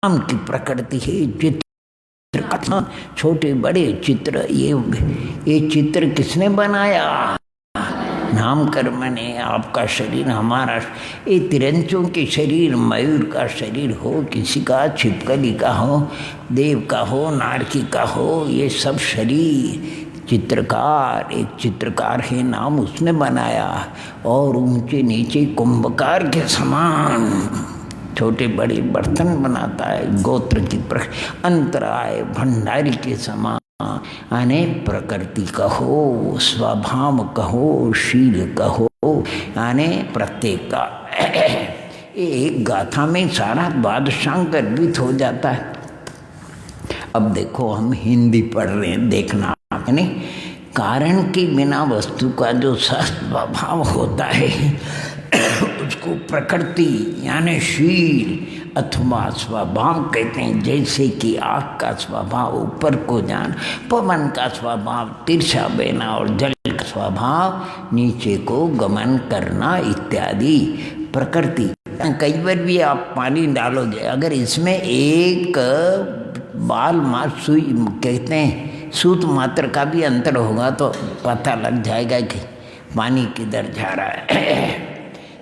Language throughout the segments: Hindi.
नाम की प्रकृति है। चित्र का छोटे बड़े चित्र, ये चित्र किसने बनाया? नाम कर्म ने। आपका शरीर, हमारा ये तिरंचों के शरीर, मयूर का शरीर हो, किसी का छिपकली का हो, देव का हो, नारकी का हो, ये सब शरीर चित्रकार, एक चित्रकार है, नाम उसने बनाया। और ऊंचे नीचे कुंभकार के समान छोटे बड़े बर्तन बनाता है, गोत्र की अंतराय भंडारी के समान। यानी प्रकृति कहो, स्वभाव कहो, शील कहो, यानी प्रत्येक का एक गाथा में सारा बादशाह गर्वित हो जाता है। अब देखो हम हिंदी पढ़ रहे हैं, देखना यानी कारण के बिना वस्तु का जो स्वभाव होता है उसको प्रकृति यानी शील अथवा स्वभाव कहते हैं। जैसे कि आग का स्वभाव ऊपर को जान, पवन का स्वभाव तिरछा बहना और जल का स्वभाव नीचे को गमन करना इत्यादि प्रकृति। कई बार भी आप पानी डालोगे, अगर इसमें एक बाल मार सुई कहते हैं सूत मात्र का भी अंतर होगा तो पता लग जाएगा कि पानी किधर जा रहा है।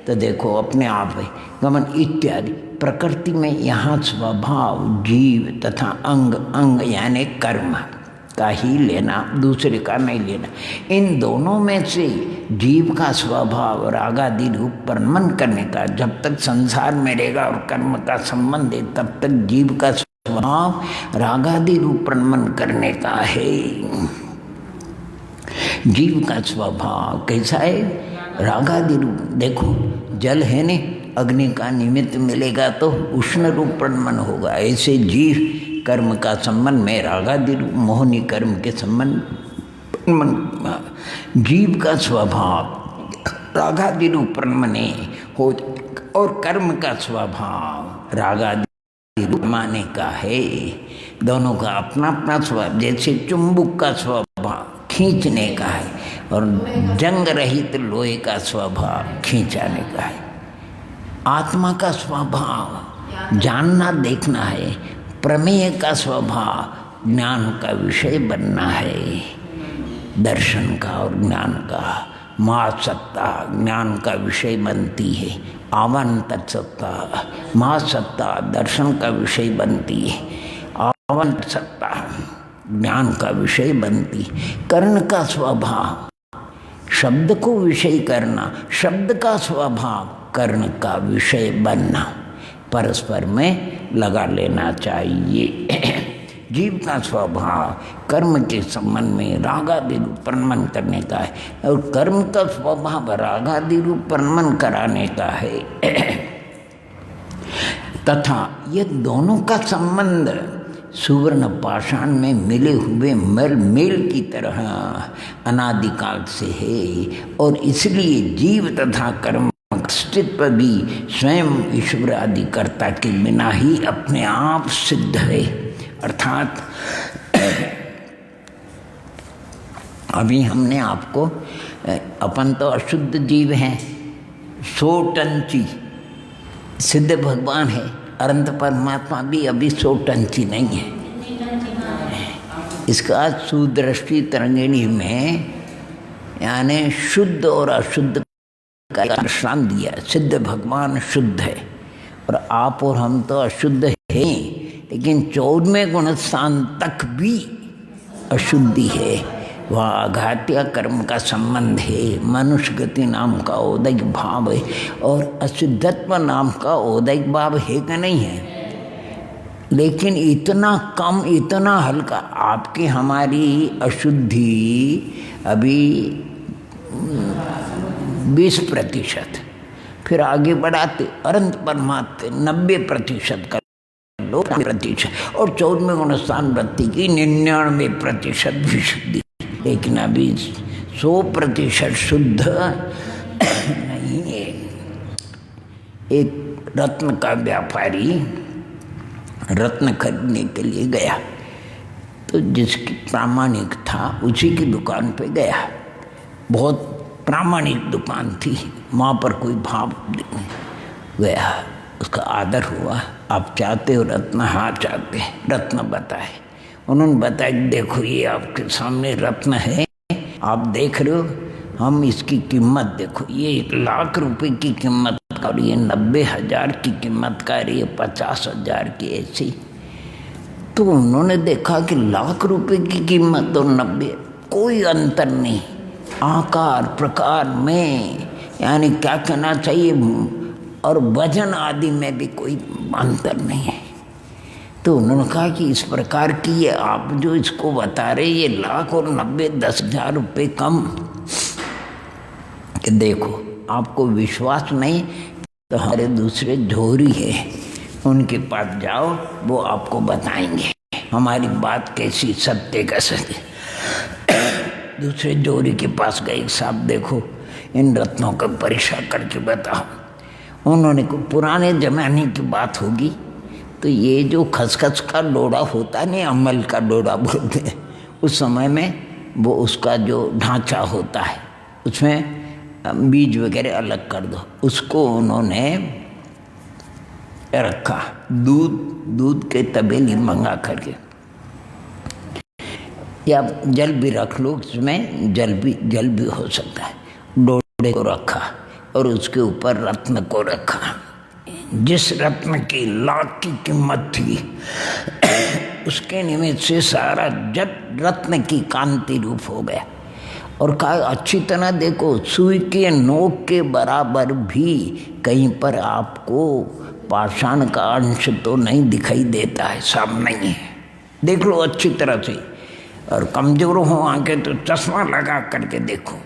तो देखो अपने आप है गमन इत्यादि प्रकृति में यहाँ स्वभाव जीव तथा अंग, अंग यानी कर्म का ही लेना, दूसरे का नहीं लेना। इन दोनों में से जीव का स्वभाव रागादि रूप प्रमन करने का, जब तक संसार में रहेगा और कर्म का संबंध है तब तक जीव का स्वभाव रागादि रूप प्रमन करने का है। जीव का स्वभाव कैसा है? रागादि रूप। देखो जल है ने, अग्नि का निमित्त मिलेगा तो उष्ण रूप प्रमन होगा। ऐसे जीव कर्म का संबंध में रागादि रूप मोहनी कर्म के संबंध जीव का स्वभाव रागादि रूप प्रमने हो, और कर्म का स्वभाव रागादि रूप माने का है। दोनों का अपना अपना स्वभाव। जैसे चुंबक का स्वभाव खींचने का है और जंग रहित लोहे का स्वभाव खींचाने का है। आत्मा का स्वभाव जानना देखना है। प्रमेय का स्वभाव ज्ञान का विषय बनना है, दर्शन का और ज्ञान का। महासत्ता ज्ञान का विषय बनती है, आवन तत्सत्ता महासत्ता दर्शन का विषय बनती है, आवन सत्ता ज्ञान का विषय बनती। कर्ण का स्वभाव शब्द को विषय करना, शब्द का स्वभाव कर्ण का विषय बनना, परस्पर में लगा लेना चाहिए। जीव का स्वभाव कर्म के संबंध में रागादि रूप प्रमन करने का है और कर्म का स्वभाव रागादि रूप प्रमन कराने का है। तथा ये दोनों का संबंध सुवर्ण पाषाण में मिले हुए मेल की तरह अनादिकाल से है। और इसलिए जीव तथा कर्म अस्तित्व भी स्वयं ईश्वर आदि कर्ता के बिना ही अपने आप सिद्ध है। अर्थात अभी हमने आपको, अपन तो अशुद्ध जीव हैं, 100 टंची सिद्ध भगवान है, अनंत परमात्मा भी अभी 100 टंची नहीं है। इसका सुदृष्टि तरंगिणी में यानी शुद्ध और अशुद्ध का दृष्टांत दिया। सिद्ध भगवान शुद्ध है और आप और हम तो अशुद्ध हैं, लेकिन 14वें गुण स्थान तक भी अशुद्धि है। वह आघात्य कर्म का संबंध है, मनुष्य गति नाम का औदैक भाव है और असिद्धत्व नाम का औदैक भाव है कि नहीं है। लेकिन इतना कम, इतना हल्का। आपकी हमारी अशुद्धि अभी 20%, फिर आगे बढ़ाते अनंत परमात्मा 90% कर लो, 90% और 14वें गुण स्थान वृत्ति की 99% विशुद्धि। लेकिन अभी 100% शुद्ध नहीं है। एक रत्न का व्यापारी रत्न खरीदने के लिए गया, तो जिसकी प्रामाणिक था उसी की दुकान पे गया। बहुत प्रामाणिक दुकान थी, वहाँ पर कोई भाव गया, उसका आदर हुआ। आप चाहते हो रत्न? हाँ चाहते हैं। रत्न बताए। उन्होंने बताया देखो ये आपके सामने रत्न है, आप देख रहे हो, हम इसकी कीमत देखो, ये 1,00,000 रुपए की कीमत का, और ये 90,000 की कीमत का, और ये 50,000 की, ऐसी। तो उन्होंने देखा कि 1,00,000 रुपए की कीमत और 90, कोई अंतर नहीं, आकार प्रकार में, यानी क्या कहना चाहिए, और वजन आदि में भी कोई अंतर नहीं है। तो उन्होंने कहा कि इस प्रकार की ये आप जो इसको बता रहे, ये 1,00,000 और 90, 10,000 रुपये कम, कि देखो आपको विश्वास नहीं तो हमारे दूसरे झोरी है, उनके पास जाओ, वो आपको बताएंगे हमारी बात कैसी सत्य का सत्य। दूसरे जोड़ी के पास गए, साहब देखो इन रत्नों का परीक्षा करके बताओ। उन्होंने को पुराने जमाने की बात होगी, तो ये जो खसखस का डोड़ा होता नहीं, अमल का डोड़ा बोलते हैं, उस समय में वो उसका जो ढांचा होता है उसमें बीज वगैरह अलग कर दो, उसको उन्होंने रखा, दूध के तबेली मंगा करके, या जल भी रख लो, उसमें जल भी हो सकता है। डोड़े को रखा और उसके ऊपर रत्न को रखा, जिस रत्न की 1,00,000 की कीमत थी उसके निमित्त से सारा जग रत्न की कांति रूप हो गया। और कहा अच्छी तरह देखो, सुई के नोक के बराबर भी कहीं पर आपको पाषाण का अंश तो नहीं दिखाई देता है, साफ नहीं है, देख लो अच्छी तरह से। और कमजोर हो आंखें तो चश्मा लगा करके देखो।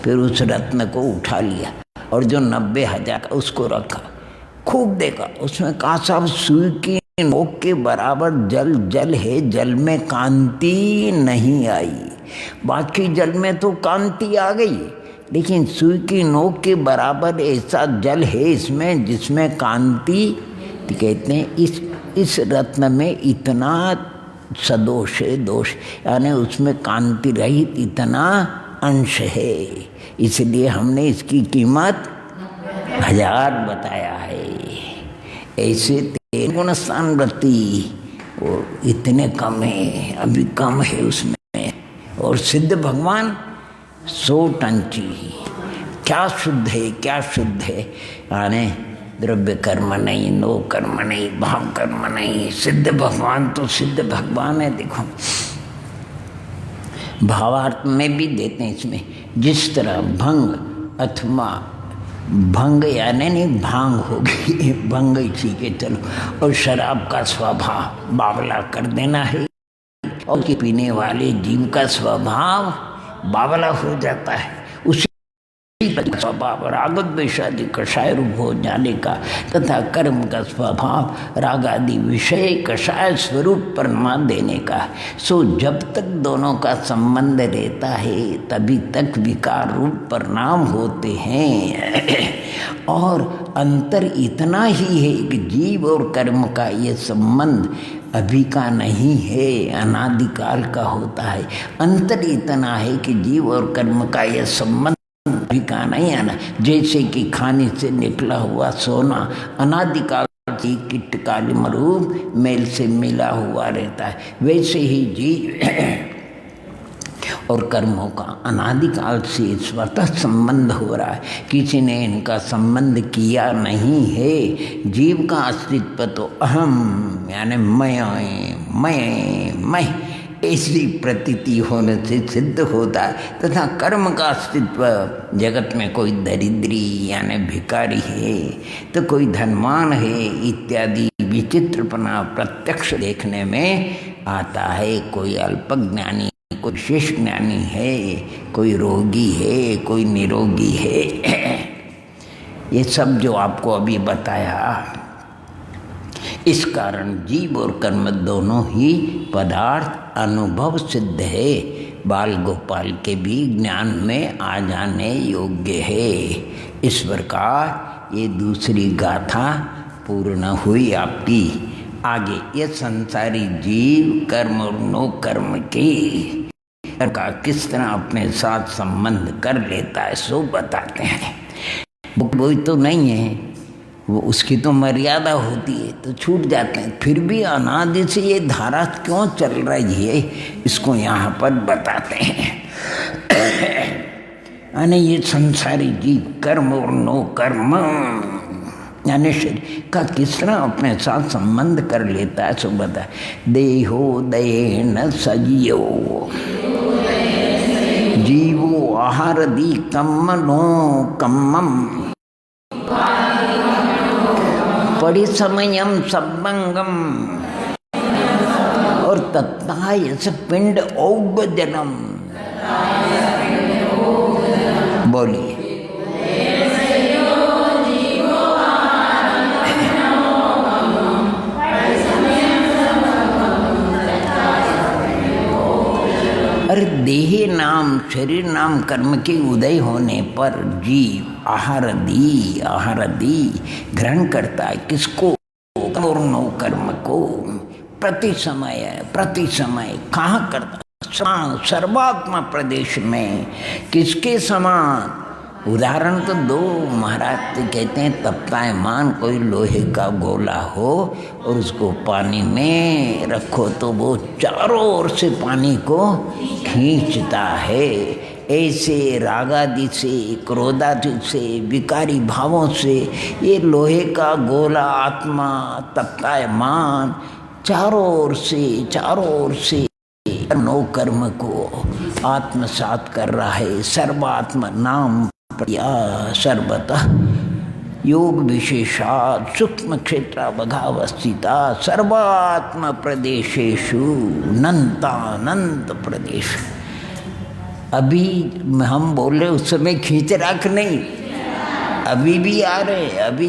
फिर उस रत्न को उठा लिया और जो 90,000 का उसको रखा, खूब देखा, उसमें कहा साहब सुई की नोक के बराबर जल है, जल में कांति नहीं आई, बाकी जल में तो कांति आ गई, लेकिन सुई की नोक के बराबर ऐसा जल है इसमें जिसमें कांति, कहते हैं इस रत्न में इतना सदोष है, दोष यानी उसमें कांति रहित इतना अंश है, इसलिए हमने इसकी कीमत 1,000 बताया है। ऐसे 3 गुण स्थान वृत्ति वो इतने कम है, अभी कम है उसमें। और सिद्ध भगवान 100 टंची, क्या शुद्ध है, क्या शुद्ध है, यानी द्रव्य कर्म नहीं, नो कर्म नहीं, भाव कर्म नहीं, सिद्ध भगवान तो सिद्ध भगवान है। देखो भावार्थ में भी देते हैं इसमें, जिस तरह भंग अथवा भंग यानी नहीं भांग होगी, भंग ठीक है चलो, और शराब का स्वभाव बावला कर देना है, और कि पीने वाले जीव का स्वभाव बावला हो जाता है, उसी स्वभाव राग द्वेषादि कषाय रूप हो जाने का, तथा कर्म का स्वभाव राग आदि विषय कषाय स्वरूप परिणाम देने का। सो जब तक दोनों का संबंध रहता है तभी तक विकार रूप परिणाम होते हैं। और अंतर इतना ही है कि जीव और कर्म का ये संबंध अभी का नहीं है, अनादिकाल का होता है। अंतर इतना है कि जीव और कर्म का यह संबंध अभी का नहीं है ना, जैसे कि खाने से निकला हुआ सोना अनादिकाल की कीट काल रूप मेल से मिला हुआ रहता है, वैसे ही जीव और कर्मों का अनादिकाल से स्वतः संबंध हो रहा है, किसी ने इनका संबंध किया नहीं है। जीव का अस्तित्व तो अहम यानी मैं ऐसी प्रतीति होने से सिद्ध होता है, तथा कर्म का अस्तित्व जगत में कोई दरिद्री यानी भिखारी है तो कोई धनवान है इत्यादि विचित्रपना प्रत्यक्ष देखने में आता है। कोई अल्पज्ञानी, कोई विशेष ज्ञानी है, कोई रोगी है, कोई निरोगी है। ये सब जो आपको अभी बताया, इस कारण जीव और कर्म दोनों ही पदार्थ अनुभव सिद्ध है, बाल गोपाल के भी ज्ञान में आ जाने योग्य है। इस प्रकार ये दूसरी गाथा पूर्ण हुई आपकी। आगे ये संसारी जीव कर्म और नो कर्म की का किस तरह अपने साथ संबंध कर लेता है सो बताते हैं। वही तो नहीं है, वो उसकी तो मर्यादा होती है, तो छूट जाते हैं। फिर भी अनादि से ये धारा क्यों चल रही है, इसको यहाँ पर बताते हैं। यानी ये संसारी जीव कर्म और नो कर्म यानी शरीर का किस तरह अपने साथ संबंध कर लेता है, सो बता। देहो दयेन सजियो जीवो आहार दी कम्मनो कम्मम परिसमयम सबंगम और तत्तायस पिंड औगजनम। बोलिए। अरे देह नाम शरीर नाम कर्म के उदय होने पर जीव आहार दी ग्रहण करता है। किसको? और नो कर्म को। प्रति समय कहाँ करता? सर्वात्मा प्रदेश में। किसके समान? उदाहरण तो दो महाराज कहते हैं, तप्तायमान कोई लोहे का गोला हो और उसको पानी में रखो तो वो चारों ओर से पानी को खींचता है। ऐसे रागादि से, क्रोधादि से, विकारी भावों से ये लोहे का गोला आत्मा तप्तायमान चारों ओर से नो कर्म को आत्मसात कर रहा है। सर्वात्म नाम सर्वतः योग विशेषात् सूक्ष्म क्षेत्र बघावस्थिता सर्वात्म प्रदेशेषु नंतानंत प्रदेश। अभी हम बोल रहे उस समय खींच रख नहीं, अभी भी आ रहे, अभी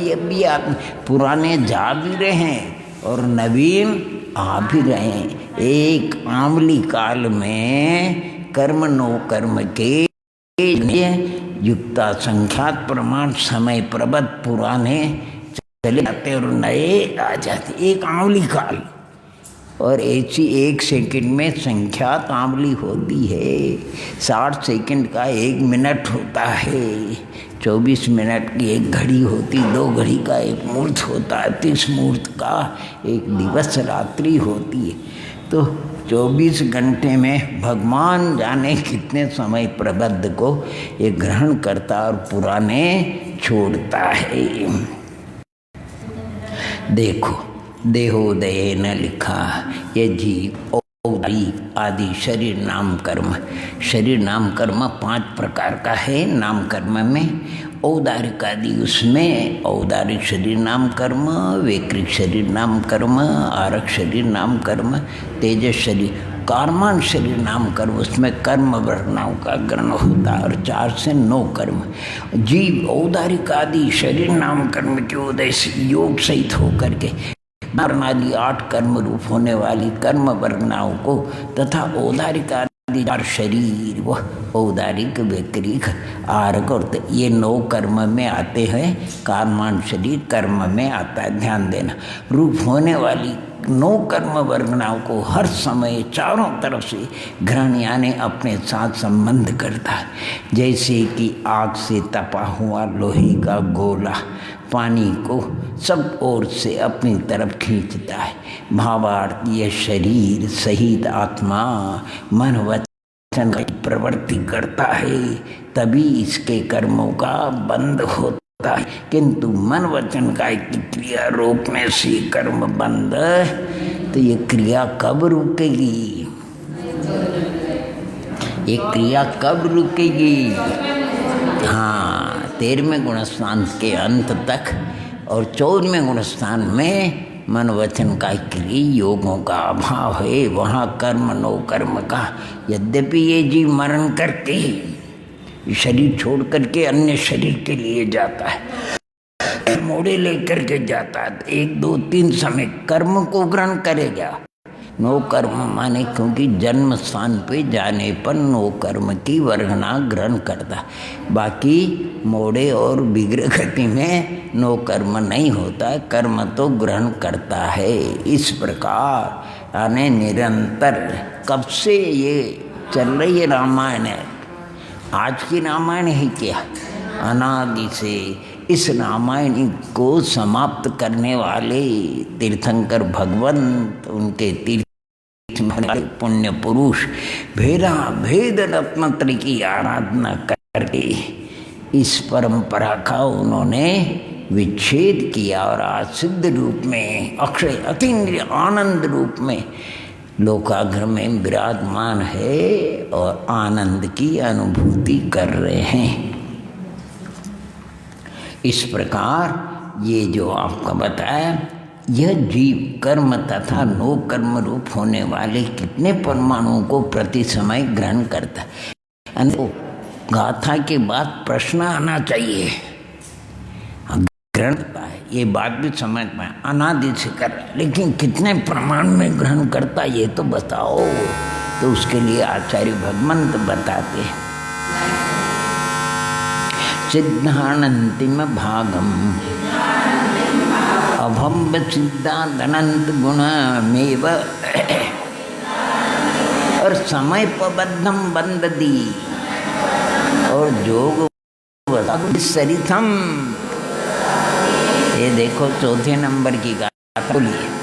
पुराने जा भी रहे हैं और नवीन आ भी रहे हैं। एक आमली काल में कर्म नो कर्म के युक्ता संख्यात प्रमाण समय प्रबद्ध पुराने चले जाते और नए आ जाते। एक आंवली काल और ऐसी 1 सेकंड में संख्यात आंवली होती है। 60 सेकंड का 1 मिनट होता है, 24 मिनट की 1 घड़ी होती, 2 घड़ी का 1 मुहूर्त होता है, 30 मुहूर्त का 1 दिवस रात्रि होती है। तो 24 घंटे में भगवान जाने कितने समय प्रबद्ध को ये ग्रहण करता और पुराने छोड़ता है। देखो देहोदय न लिखा, ये जीव आदि शरीर नाम कर्म 5 प्रकार का है। नाम कर्म में औदारिक आदि, उसमें औदारिक शरीर नाम कर्म, वैकृत शरीर नाम कर्म, आरक शरीर नाम कर्म, तेजस शरीर कर्मान शरीर नाम कर्म, उसमें कर्म वर्णाओं का ग्रहण होता है और 4 से 9 कर्म। जीव औदारिक आदि शरीर नाम कर्म के उदय से योग सहित होकर के वर्णादि 8 कर्म रूप होने वाली कर्म वर्णाओं को तथा औदारिक आदि 4 शरीर व औदारिक वैकृत आरक और ये 9 कर्म में आते हैं। कर्मान शरीर कर्म में आता है, ध्यान देना। रूप होने वाली 9 कर्म वर्गनाओं को हर समय चारों तरफ से ग्रहण यानी अपने साथ संबंध करता है। जैसे कि आग से तपा हुआ लोहे का गोला पानी को सब ओर से अपनी तरफ खींचता है। भावार्थ ये शरीर सहित आत्मा मन वचन की प्रवृत्ति करता है, तभी इसके कर्मों का बंद होता है। किंतु मन वचन का क्रिया रोकने से कर्म बंद, तो ये क्रिया कब रुकेगी? ये क्रिया कब रुकेगी? हाँ, 13वें गुणस्थान के अंत तक और 14वें गुणस्थान में मन वचन का क्रिया योगों का अभाव है। वहाँ कर्म नो कर्म का, यद्यपि ये जीव मरण करके शरीर छोड़ करके अन्य शरीर के लिए जाता है, मोड़े लेकर के जाता है, 1 2 3 समय कर्म को ग्रहण करेगा। नो कर्म माने क्योंकि जन्म स्थान पे जाने पर नो कर्म की वर्गना ग्रहण करता, बाकी मोड़े और विग्रह गति में नो कर्म नहीं होता, कर्म तो ग्रहण करता है। इस प्रकार यानी निरंतर कब से ये चल रही है रामायण है। आज की रामायण है क्या? अनादि से इस रामायण को समाप्त करने वाले तीर्थंकर भगवंत, उनके तीर्थ पुण्य पुरुष भेदा भेद रत्नत्र की आराधना करके इस परंपरा का उन्होंने विच्छेद किया और आज सिद्ध रूप में अक्षय अतीन्द्रिय आनंद रूप में लोकाग्र में विराजमान है और आनंद की अनुभूति कर रहे हैं। इस प्रकार ये जो आपका बताया, यह जीव कर्म तथा नो कर्म रूप होने वाले कितने परमाणुओं को प्रति समय ग्रहण करता है। गाथा के बाद प्रश्न आना चाहिए, ग्रहण करता है, ये बात भी समझ में अनादि से कर रहा है, लेकिन कितने प्रमाण में ग्रहण करता ये तो बताओ। तो उसके लिए आचार्य भगवंत बताते हैं, सिद्धानंतिम भागम अभम्ब सिद्धांत गुणमेव और समय पबद्धम बंददी और जोग सरिथम। ये देखो चौथे नंबर की गाथा बोलिए।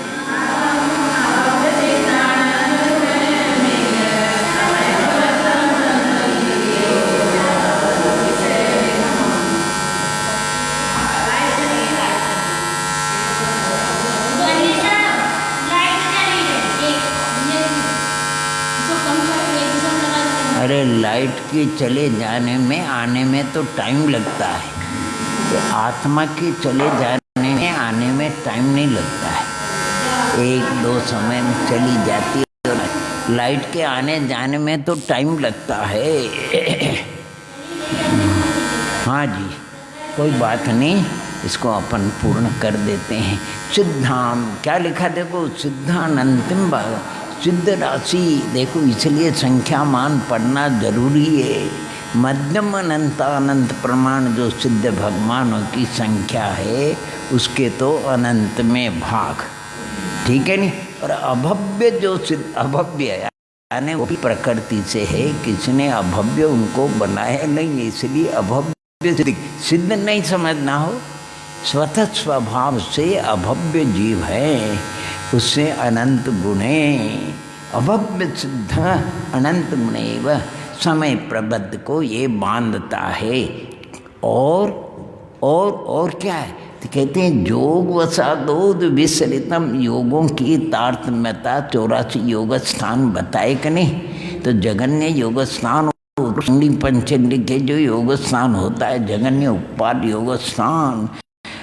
अरे लाइट के चले जाने में आने में तो टाइम लगता है, तो आत्मा के चले जाने में आने में टाइम नहीं लगता है, एक दो समय में चली जाती है। और लाइट के आने जाने में तो टाइम लगता है। हाँ जी, कोई बात नहीं, इसको अपन पूर्ण कर देते हैं। सिद्धांत क्या लिखा देखो, सिद्धांतिम भाग सिद्ध राशि देखो, इसलिए संख्या मान पढ़ना जरूरी है। मध्यम अनंतानंत प्रमाण जो सिद्ध भगवानों की संख्या है उसके तो अनंत में भाग, ठीक है नहीं। और अभव्य जो सिद्ध, अभव्य यानी वो प्रकृति से है, किसने अभव्य उनको बनाया नहीं, इसलिए अभव्य सिद्ध नहीं समझना हो, स्वतः स्वभाव से अभव्य जीव है, उससे अनंत गुणे अभव्य सिद्ध अनंत गुणेव समय प्रबद्ध को ये बांधता है। और क्या है तो कहते हैं जोग वसादोद विसरितम, योगों की तारतम्यता 84 योग स्थान बताए कि नहीं। तो जगन्य योग स्थान पंचंडी के जो योग स्थान होता है, जगन्य उपाद योग स्थान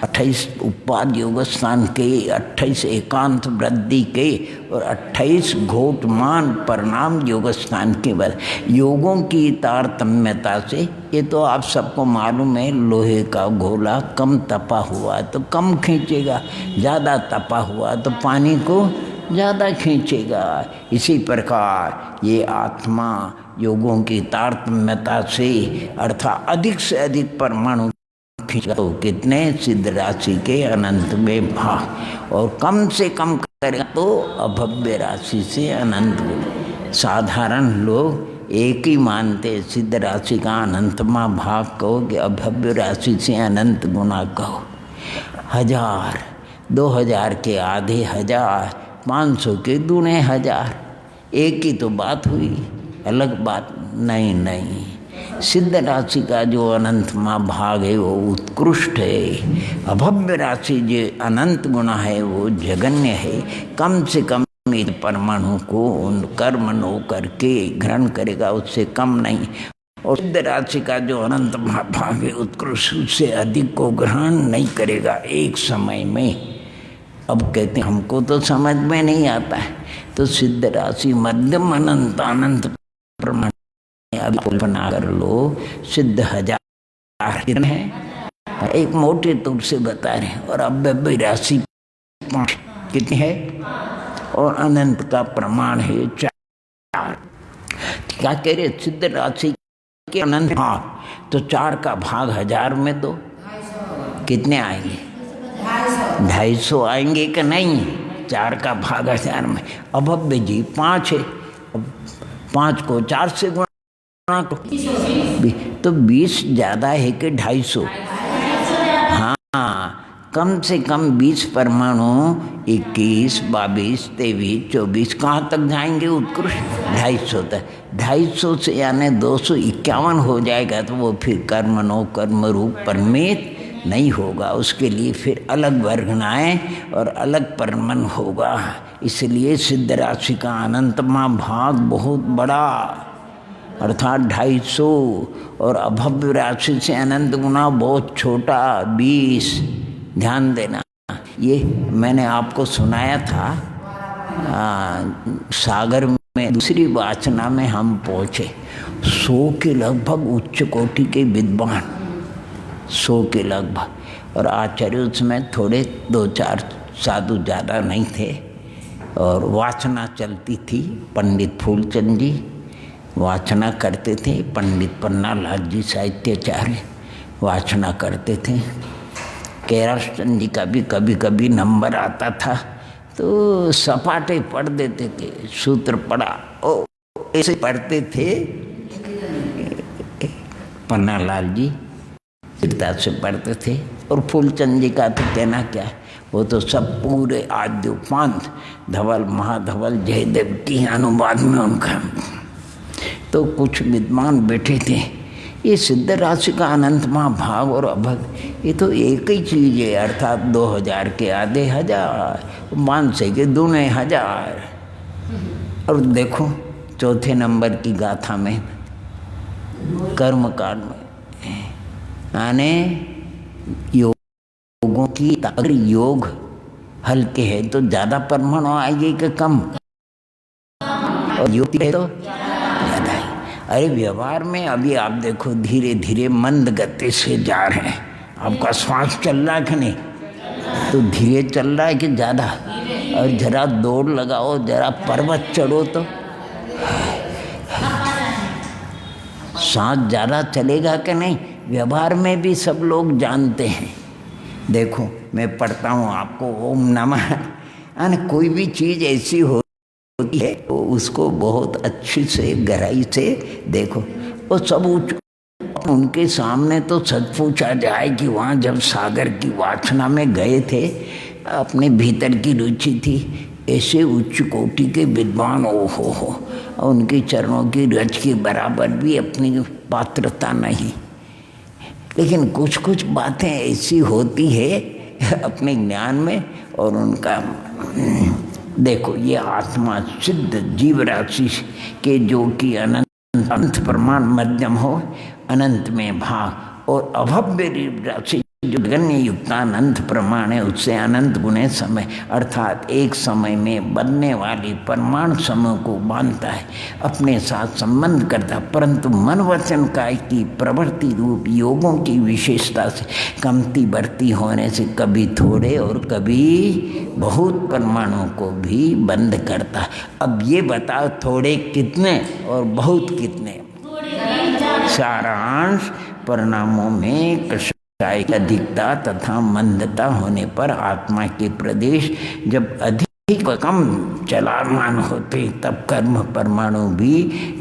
28 उपाद योग स्थान के, 28 एकांत वृद्धि के और 28 घोटमान परिणाम योग स्थान के बाद योगों की तारतम्यता से, ये तो आप सबको मालूम है, लोहे का गोला कम तपा हुआ तो कम खींचेगा, ज़्यादा तपा हुआ तो पानी को ज़्यादा खींचेगा। इसी प्रकार ये आत्मा योगों की तारतम्यता से अर्थात अधिक से अधिक परमाणु तो कितने सिद्ध राशि के अनंत में भाग, और कम से कम करेगा तो अभव्य राशि से अनंत। साधारण लोग एक ही मानते, सिद्ध राशि का अनंतमा भाग कहो कि अभव्य राशि से अनंत गुना कहो। 1000, 2000 के आधे 1000, 500 के दूने 1000, एक ही तो बात हुई, अलग बात नहीं। सिद्ध राशि का जो अनंत भाग है वो उत्कृष्ट है, अभव्य राशि जो अनंत गुना है वो जगन्य है। कम से कम परमाणु को उन कर्म नो करके ग्रहण करेगा, उससे कम नहीं। और सिद्ध राशि का जो अनंत भाग है उत्कृष्ट, उससे अधिक को ग्रहण नहीं करेगा एक समय में। अब कहते हैं हमको तो समझ में नहीं आता है, तो सिद्ध राशि मध्यम अनंत अनंत प्रमाण अभी कल्पना कर लो, सिद्ध 1000 कितने हैं, एक मोटे तौर से बता रहे हैं, और अभव्य राशि 5 कितनी है, और अनंत का प्रमाण है 4। क्या कह रहे, सिद्ध राशि के अनंत भाग, तो 4 का भाग 1000 में दो, कितने आएंगे, 250 आएंगे कि नहीं। 4 का भाग 1000 में, अभव्य जी 5 है, 5 को 4 से गुणा तो 20 ज़्यादा है कि 250, कम से कम 20 परमाणु, 21, 22, 23, 24 कहाँ तक जाएंगे उत्कृष्ट? 250 तक। 250 से यानी 251 हो जाएगा तो वो फिर कर्मणो कर्म रूप परमेत नहीं होगा। उसके लिए फिर अलग वर्गनाएँ और अलग परमन होगा। इसलिए सिद्ध राशि का अनंतमा भाग बहुत बड़ा, अर्थात 250, और अभव्य राशि से अनंत गुना बहुत छोटा, 20। ध्यान देना, ये मैंने आपको सुनाया था। सागर में दूसरी वाचना में हम पहुँचे 100 के लगभग उच्च कोटि के विद्वान, 100 के लगभग, और आचार्य उसमें थोड़े 2-4 साधु ज़्यादा नहीं थे। और वाचना चलती थी, पंडित फूलचंद जी वाचना करते थे, पंडित पन्नालाल जी साहित्याचार्य वाचना करते थे, कैलाशचंद जी का भी कभी कभी नंबर आता था तो सपाटे पढ़ देते थे, सूत्र पढ़ा ओ ऐसे पढ़ते थे। पन्नालाल जी स्थिरता से पढ़ते थे, और फूलचंद जी का तो कहना क्या है, वो तो सब पूरे आद्योपांत धवल महाधवल जयदेव की अनुवाद में उनका। तो कुछ विद्वान बैठे थे, ये सिद्ध राशि का अनंत महाभाग और अभग ये तो एक ही चीज़ है, अर्थात 2000 के आधे 1000, 500 के दूने 1000। और देखो चौथे नंबर की गाथा में कर्म कांड में यानी योगों की, अगर योग हल्के है तो ज़्यादा परमाणु आएगी कि कम, और योग है तो ज़्यादा है। अरे व्यवहार में अभी आप देखो धीरे धीरे मंद गति से जा रहे हैं, आपका श्वास चल रहा है कि नहीं, तो धीरे चल रहा है कि ज़्यादा? और जरा दौड़ लगाओ, जरा पर्वत चढ़ो तो सांस ज़्यादा चलेगा कि नहीं? व्यवहार में भी सब लोग जानते हैं। देखो मैं पढ़ता हूँ आपको, ओम नमः, यानी कोई भी चीज़ ऐसी होती है तो उसको बहुत अच्छी से गहराई से देखो। वो सब उनके सामने तो सच पूछा जाए कि वहाँ जब सागर की वासना में गए थे, अपने भीतर की रुचि थी, ऐसे उच्च कोटि के विद्वान हो, उनके चरणों की रज के बराबर भी अपनी पात्रता नहीं। लेकिन कुछ कुछ बातें ऐसी होती है अपने ज्ञान में, और उनका देखो ये आत्मा सिद्ध जीव राशि के जो कि अनंत प्रमाण मध्यम हो, अनंत में भाग, और अभव्य राशि जो गण्य युक्त अनंत प्रमाण है, उससे अनंत गुणे समय, अर्थात एक समय में बनने वाली परमाणु समूह को बांधता है, अपने साथ संबंध करता, परंतु मन वचन काय की प्रवृत्ति रूप योगों की विशेषता से कमती बढ़ती होने से कभी थोड़े और कभी बहुत परमाणुओं को भी बंद करता है। अब ये बताओ थोड़े कितने और बहुत कितने? सारांश परिणामों में अधिकता तथा मंदता होने पर आत्मा के प्रदेश जब अधिक कम चलायमान होते तब कर्म परमाणु भी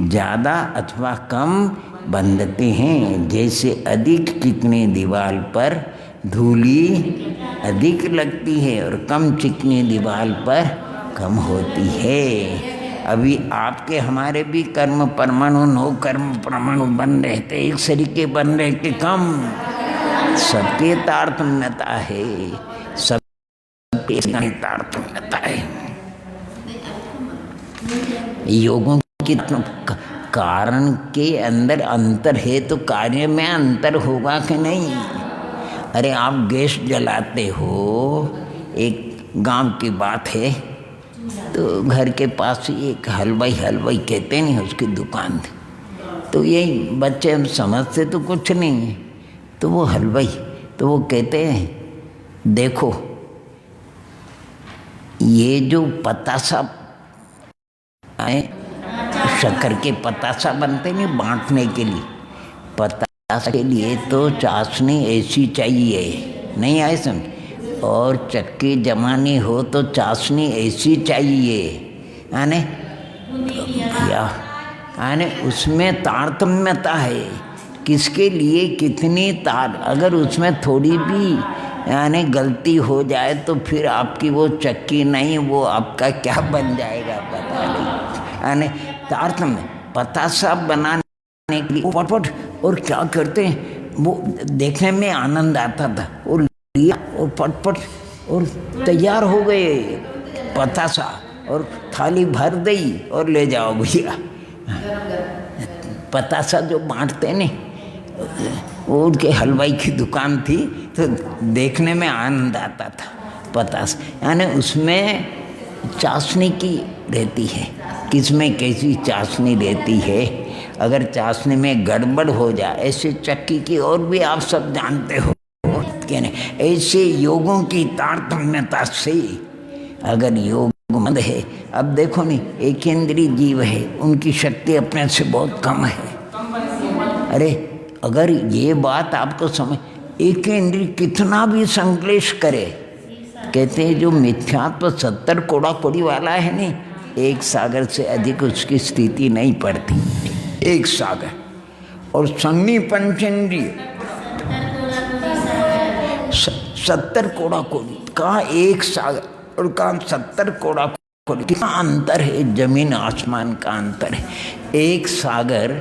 ज़्यादा अथवा कम बंधते हैं। जैसे अधिक चिकनी दीवार पर धूली अधिक लगती है और कम चिकनी दीवार पर कम होती है। अभी आपके हमारे भी कर्म परमाणु नो कर्म परमाणु बन रहे थे, एक सरीके बन रहे कि कम, सबके तारतम्यता है, सबके तारतम्यता है। योगों की कारण के अंदर अंतर है तो कार्य में अंतर होगा कि नहीं? अरे आप गैस जलाते हो, एक गांव की बात है, तो घर के पास ही एक हलवाई कहते नहीं, उसकी दुकान थी, तो यही बच्चे हम समझते तो कुछ नहीं है, तो वो हलवाई तो वो कहते हैं देखो ये जो पतासा है, शक्कर के पतासा बनते नहीं बांटने के लिए, पतासा के लिए तो चाशनी ऐसी चाहिए, नहीं आए समझ, और चक्की जमानी हो तो चाशनी ऐसी चाहिए, यानी उसमें तारतम्यता है, किसके लिए कितनी तार, अगर उसमें थोड़ी भी यानी गलती हो जाए तो फिर आपकी वो चक्की नहीं, वो आपका क्या बन जाएगा पता नहीं। यानी तारतम्य पतासा बनाने के लिए पटपट और क्या करते हैं, वो देखने में आनंद आता था, और लिया और पटपट और तैयार हो गए पतासा, और थाली भर दी और ले जाओ भैया। पतासा जो बांटते नहीं, वो उनके हलवाई की दुकान थी, तो देखने में आनंद आता था पतासा। यानी उसमें चाशनी की रहती है, किसमें कैसी चाशनी रहती है। अगर चाशनी में गड़बड़ हो जाए, ऐसे चक्की की और भी आप सब जानते हो कि नहीं, ऐसे योगों की तारतम्यता से अगर योग मंद है। अब देखो नहीं, एक इंद्रिय जीव है, उनकी शक्ति अपने से बहुत कम है। अरे अगर ये बात आपको समझ, एक इंद्रिय कितना भी संक्लेश करे, कहते हैं जो मिथ्यात्व 70 कोड़ा कोड़ी वाला है नहीं, एक सागर से अधिक उसकी स्थिति नहीं पड़ती, एक सागर। और संगी पंचेंद्रिय 70 कोड़ा कोड़ी का एक सागर, और कहा 70 कोड़ा कोड़ी, कितना अंतर है, जमीन आसमान का अंतर है। एक सागर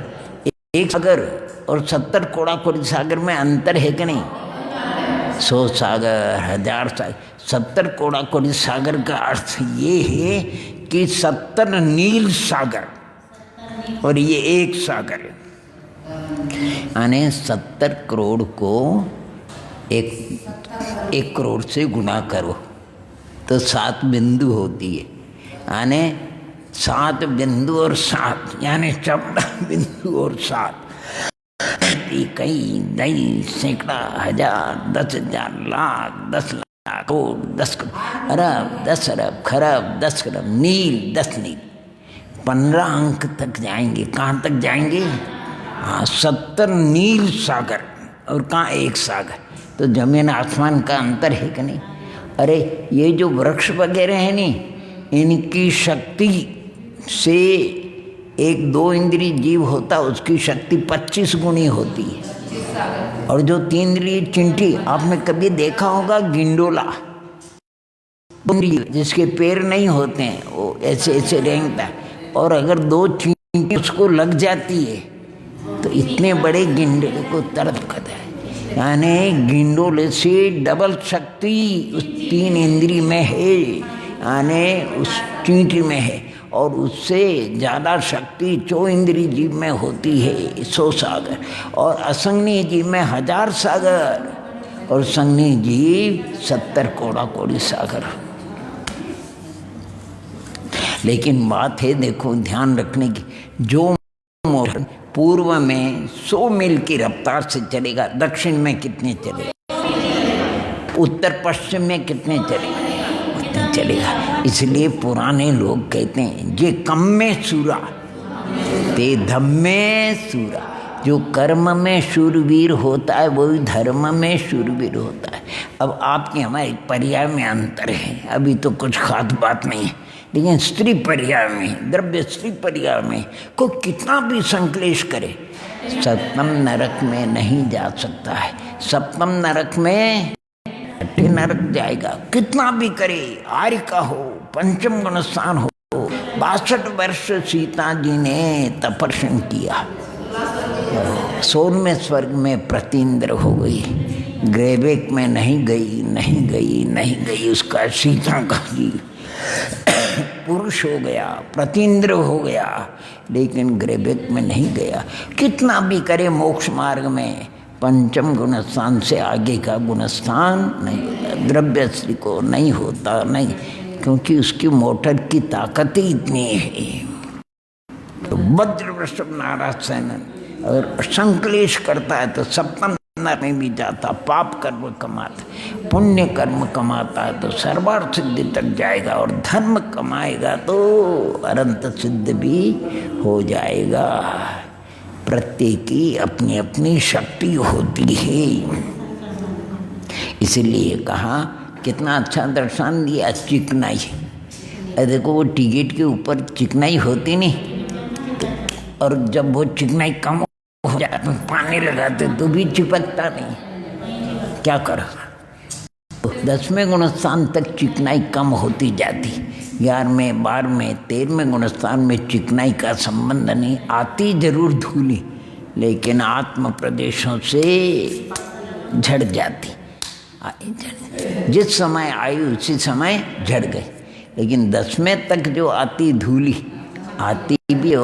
और 70 कोड़ा कोड़ी सागर में अंतर है कि नहीं? 100 सागर, 1000 सागर। 70 कोड़ा कोड़ी सागर का अर्थ ये है कि 70 नील सागर, और ये एक सागर है। यानी 70 करोड़ को एक करोड़ से गुणा करो तो 7 बिंदु होती है। यानी 7 बिंदु और 7, यानी 14 बिंदु और 7, कई दई सैकड़ा, 1000, 10,000, लाख, 10 लाख, करोड़, 10 अरब, 10 अरब, खरब, 10 खरब, नील, 10 नील, 15 अंक तक जाएंगे। कहाँ तक जाएंगे? हाँ, 70 नील सागर, और कहाँ एक सागर। तो जमीन आसमान का अंतर है कि नहीं? अरे ये जो वृक्ष वगैरह है नी, इनकी शक्ति से एक 2 इंद्रिय जीव होता, उसकी शक्ति 25 गुनी होती है। और जो 3 इंद्रिय चिंटी, आपने कभी देखा होगा गिंडोला, जिसके पैर नहीं होते हैं, वो ऐसे ऐसे रेंगता है, और अगर 2 चींटी उसको लग जाती है तो इतने बड़े गिंडोले को तड़प करता है। यानी गिंडोले से डबल शक्ति उस 3 इंद्रिय में है, यानी उस चींटी में है, और उससे ज़्यादा शक्ति 4 इंद्रिय जीव में होती है, 100 सागर, और असंज्ञ जीव में 1000 सागर, और संज्ञ जीव 70 कोड़ा कोड़ी सागर। लेकिन बात है, देखो ध्यान रखने की, जो मोशन पूर्व में 100 मील की रफ्तार से चलेगा, दक्षिण में कितने चलेगा, उत्तर पश्चिम में कितने चलेगा, उतने चलेगा। इसलिए पुराने लोग कहते हैं, ये कम में सूरा ते धम में सूरा। जो कर्म में शूरवीर होता है वही धर्म में शूरवीर होता है। अब आपके हमारे पर्याय में अंतर है, अभी तो कुछ खास बात नहीं है, लेकिन स्त्री पर्याय में, द्रव्य स्त्री पर्याय में को कितना भी संक्लेश करे, सप्तम नरक में नहीं जा सकता है। सप्तम नरक में छठे नरक जाएगा, कितना भी करे, आर्य का हो, पंचम गुण स्थान हो। 62 वर्ष सीता जी ने तपस्या किया, 16वें स्वर्ग में प्रतीन्द्र हो गई, ग्रेवेक में नहीं गई, उसका सीता का जी पुरुष हो गया, प्रतीन्द्र हो गया, लेकिन ग्रेवेक में नहीं गया। कितना भी करे मोक्ष मार्ग में, पंचम गुणस्थान से आगे का गुणस्थान नहीं, द्रव्य स्त्री को नहीं होता, नहीं, क्योंकि उसकी मोटर की ताकत ही इतनी है। तो वज्र वृषभ नाराज सेनन अगर संक्लेश करता है तो सप्तम नरक में भी जाता, पाप कर्म कमाता, पुण्य कर्म कमाता है तो सर्वार्थ सिद्धि तक जाएगा, और धर्म कमाएगा तो अनंत सिद्ध भी हो जाएगा। प्रत्येक की अपनी अपनी शक्ति होती है। इसलिए कहा, कितना अच्छा दर्शन दिया, चिकनाई। देखो वो टिकट के ऊपर चिकनाई होती नहीं, और जब वो चिकनाई कम हो जाए तो पानी लगाते तो भी चिपकता नहीं, क्या कर 10वें गुणस्थान तक चिकनाई कम होती जाती, 11वें 12वें 13वें गुणस्थान में चिकनाई का संबंध नहीं, आती जरूर धूली लेकिन आत्म प्रदेशों से झड़ जाती। जिस समय आई उसी समय झड़ गई। लेकिन 10वें तक जो आती धूली आती भी